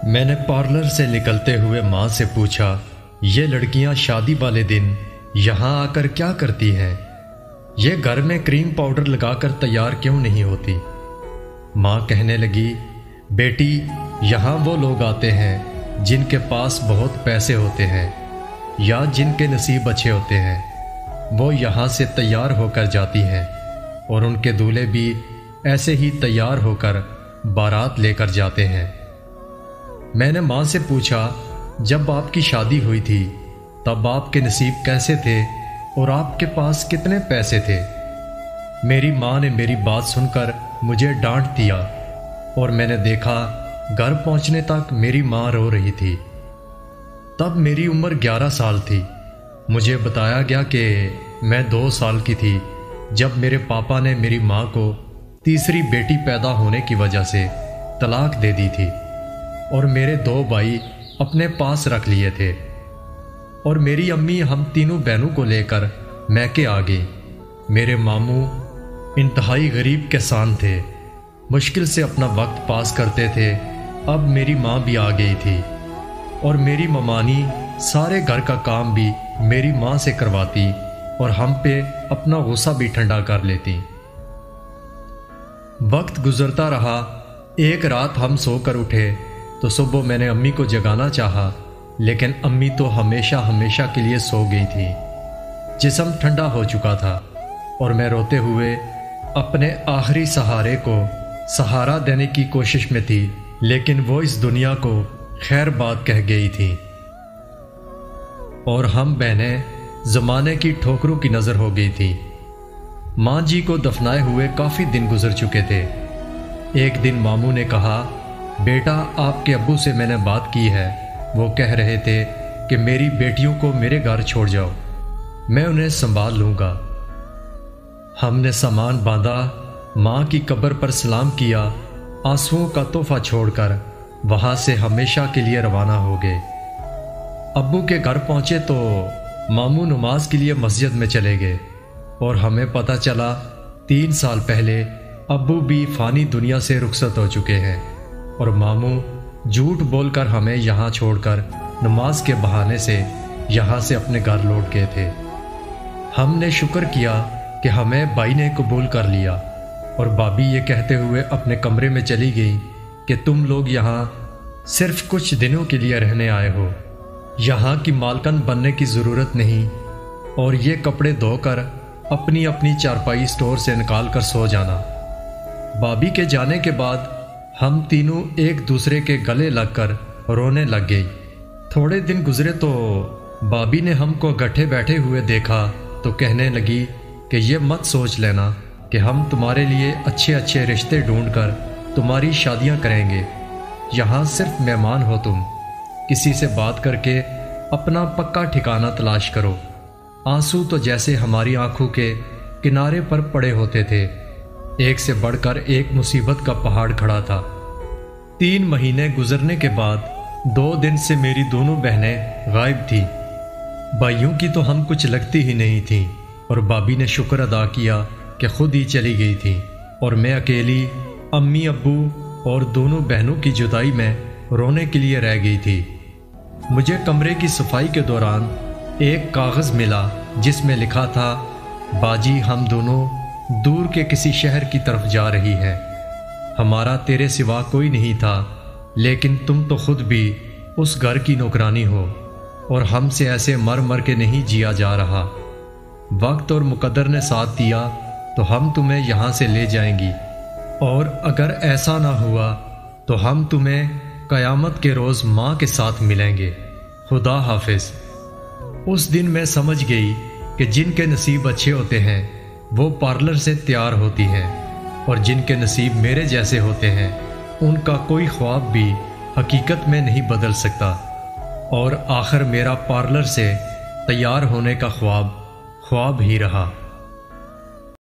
میں نے پارلر سے نکلتے ہوئے ماں سے پوچھا، یہ لڑکیاں شادی والے دن یہاں آ کر کیا کرتی ہیں؟ یہ گھر میں کریم پاؤڈر لگا کر تیار کیوں نہیں ہوتی؟ ماں کہنے لگی، بیٹی یہاں وہ لوگ آتے ہیں جن کے پاس بہت پیسے ہوتے ہیں یا جن کے نصیب اچھے ہوتے ہیں، وہ یہاں سے تیار ہو کر جاتی ہیں اور ان کے دولہے بھی ایسے ہی تیار ہو کر بارات لے کر جاتے ہیں۔ میں نے ماں سے پوچھا، جب آپ کی شادی ہوئی تھی تب آپ کے نصیب کیسے تھے اور آپ کے پاس کتنے پیسے تھے؟ میری ماں نے میری بات سن کر مجھے ڈانٹ دیا اور میں نے دیکھا گھر پہنچنے تک میری ماں رو رہی تھی۔ تب میری عمر 11 سال تھی۔ مجھے بتایا گیا کہ میں 2 سال کی تھی جب میرے پاپا نے میری ماں کو تیسری بیٹی پیدا ہونے کی وجہ سے طلاق دے دی تھی اور میرے 2 بھائی اپنے پاس رکھ لیے تھے، اور میری امی ہم تینوں بہنوں کو لے کر میکے آ گئی۔ میرے ماموں انتہائی غریب کسان تھے، مشکل سے اپنا وقت پاس کرتے تھے۔ اب میری ماں بھی آ گئی تھی اور میری ممانی سارے گھر کا کام بھی میری ماں سے کرواتی اور ہم پہ اپنا غصہ بھی ٹھنڈا کر لیتی۔ وقت گزرتا رہا۔ ایک رات ہم سو کر اٹھے تو صبح میں نے امی کو جگانا چاہا، لیکن امی تو ہمیشہ کے لیے سو گئی تھی۔ جسم ٹھنڈا ہو چکا تھا اور میں روتے ہوئے اپنے آخری سہارے کو سہارا دینے کی کوشش میں تھی، لیکن وہ اس دنیا کو خیر بات کہہ گئی تھی اور ہم بہنیں زمانے کی ٹھوکروں کی نظر ہو گئی تھی۔ ماں جی کو دفنائے ہوئے کافی دن گزر چکے تھے۔ ایک دن ماموں نے کہا، بیٹا آپ کے ابو سے میں نے بات کی ہے، وہ کہہ رہے تھے کہ میری بیٹیوں کو میرے گھر چھوڑ جاؤ، میں انہیں سنبھال لوں گا۔ ہم نے سامان باندھا، ماں کی قبر پر سلام کیا، آنسوؤں کا تحفہ چھوڑ کر وہاں سے ہمیشہ کے لیے روانہ ہو گئے۔ ابو کے گھر پہنچے تو ماموں نماز کے لیے مسجد میں چلے گئے اور ہمیں پتہ چلا 3 سال پہلے ابو بھی فانی دنیا سے رخصت ہو چکے ہیں، اور ماموں جھوٹ بول کر ہمیں یہاں چھوڑ کر نماز کے بہانے سے یہاں سے اپنے گھر لوٹ گئے تھے۔ ہم نے شکر کیا کہ ہمیں بھائی نے قبول کر لیا، اور بھابھی یہ کہتے ہوئے اپنے کمرے میں چلی گئی کہ تم لوگ یہاں صرف کچھ دنوں کے لیے رہنے آئے ہو، یہاں کی مالکن بننے کی ضرورت نہیں، اور یہ کپڑے دھو کر اپنی چارپائی سٹور سے نکال کر سو جانا۔ بھابھی کے جانے کے بعد ہم تینوں ایک دوسرے کے گلے لگ کر رونے لگ گئی۔ تھوڑے دن گزرے تو بھابھی نے ہم کو گٹھے بیٹھے ہوئے دیکھا تو کہنے لگی کہ یہ مت سوچ لینا کہ ہم تمہارے لیے اچھے رشتے ڈھونڈ کر تمہاری شادیاں کریں گے، یہاں صرف مہمان ہو، تم کسی سے بات کر کے اپنا پکا ٹھکانہ تلاش کرو۔ آنسو تو جیسے ہماری آنکھوں کے کنارے پر پڑے ہوتے تھے، ایک سے بڑھ کر ایک مصیبت کا پہاڑ کھڑا تھا۔ 3 مہینے گزرنے کے بعد 2 دن سے میری دونوں بہنیں غائب تھیں۔ بھائیوں کی تو ہم کچھ لگتی ہی نہیں تھیں، اور بھابھی نے شکر ادا کیا کہ خود ہی چلی گئی تھی، اور میں اکیلی امی ابو اور دونوں بہنوں کی جدائی میں رونے کے لیے رہ گئی تھی۔ مجھے کمرے کی صفائی کے دوران ایک کاغذ ملا جس میں لکھا تھا، باجی ہم دونوں دور کے کسی شہر کی طرف جا رہی ہیں، ہمارا تیرے سوا کوئی نہیں تھا، لیکن تم تو خود بھی اس گھر کی نوکرانی ہو، اور ہم سے ایسے مر کے نہیں جیا جا رہا۔ وقت اور مقدر نے ساتھ دیا تو ہم تمہیں یہاں سے لے جائیں گی، اور اگر ایسا نہ ہوا تو ہم تمہیں قیامت کے روز ماں کے ساتھ ملیں گے۔ خدا حافظ۔ اس دن میں سمجھ گئی کہ جن کے نصیب اچھے ہوتے ہیں وہ پارلر سے تیار ہوتی ہیں، اور جن کے نصیب میرے جیسے ہوتے ہیں ان کا کوئی خواب بھی حقیقت میں نہیں بدل سکتا، اور آخر میرا پارلر سے تیار ہونے کا خواب ہی رہا۔